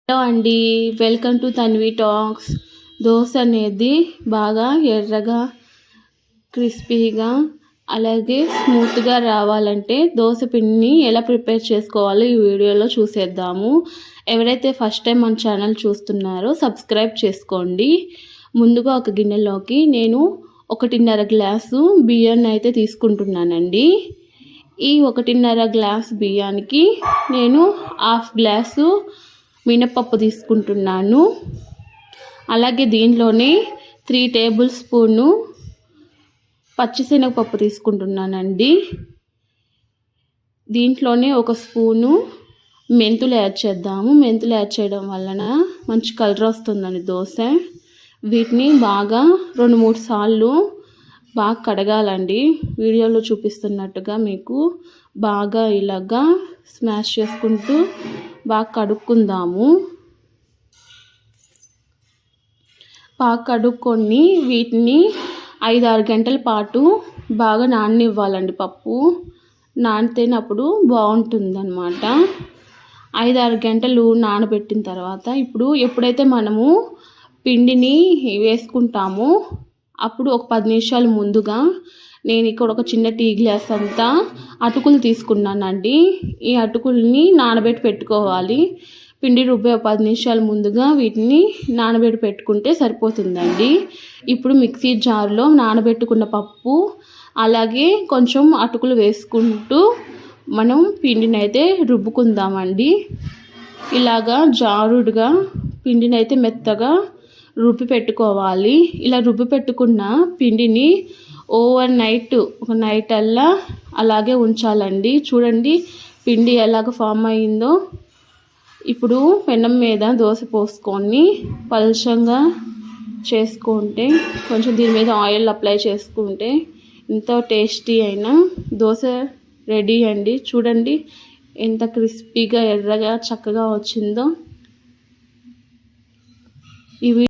Hello అండి, welcome to Tanvi talks. Dosa అనేది బాగా ఎర్రగా క్రిస్పీగా అలాగే స్మూత్గా రావాలంటే దోశ పిండిని ఎలా ప్రిపేర్ చేసుకోవాలో ఈ వీడియోలో చూసేద్దాము. ఎవరైతే ఫస్ట్ టైం మన ఛానల్ చూస్తున్నారో సబ్స్క్రైబ్ చేసుకోండి. ముందుగా ఒక గిన్నెలోకి నేను 1.5 గ్లాసు బియ్యాన్ని అయితే తీసుకుంటున్నానండి. ఈ 1.5 గ్లాసు బియ్యానికి నేను 1/2 గ్లాసు మినపప్పు తీసుకుంటున్నాను. అలాగే దీనిలోనే 3 టేబుల్ స్పూను పచ్చిశనగపప్పు తీసుకుంటున్నానండి. దీంట్లోనే 1 స్పూను మెంతులు యాడ్ చేద్దాము. మెంతులు యాడ్ చేయడం వలన మంచి కలర్ వస్తుందండి దోశ. వీటిని బాగా 2-3 సార్లు బాగా కడగాలండి. వీడియోలో చూపిస్తున్నట్టుగా మీకు బాగా ఇలాగా స్మాష్ చేసుకుంటూ బాగా కడుక్కుందాము. బాగా కడుక్కొని వీటిని 5-6 గంటల పాటు బాగా నాననివ్వాలండి. పప్పు నానితేనప్పుడు బాగుంటుంది అన్నమాట. 5-6 గంటలు నానబెట్టిన తర్వాత ఎప్పుడైతే మనము పిండిని వేసుకుంటామో అప్పుడు ఒక 10 నిమిషాలు ముందుగా నేను ఇక్కడ ఒక చిన్న టీ గ్లాస్ అంతా అటుకులు తీసుకున్నానండి. ఈ అటుకుల్ని నానబెట్టి పెట్టుకోవాలి. పిండి రుబ్బే 10 నిమిషాల ముందుగా వీటిని నానబెట్టి పెట్టుకుంటే సరిపోతుందండి. ఇప్పుడు మిక్సీ జార్లో నానబెట్టుకున్న పప్పు అలాగే కొంచెం అటుకులు వేసుకుంటూ మనం పిండిని అయితే రుబ్బుకుందామండి. ఇలాగా జారుడుగా పిండిని అయితే మెత్తగా రుబ్బి పెట్టుకోవాలి. ఇలా రుబ్బి పెట్టుకున్న పిండిని ఓవర్ నైట్ ఒక నైట్ అల్లా అలాగే ఉంచాలండి. చూడండి పిండి ఎలాగ ఫామ్ అయిందో. ఇప్పుడు పెనం మీద దోశ పోసుకొని పల్చంగా చేసుకుంటే కొంచెం దీని మీద ఆయిల్ అప్లై చేసుకుంటే ఎంతో టేస్టీ అయిన దోశ రెడీ అండి. చూడండి ఎంత క్రిస్పీగా ఎర్రగా చక్కగా వచ్చిందో. ఇవి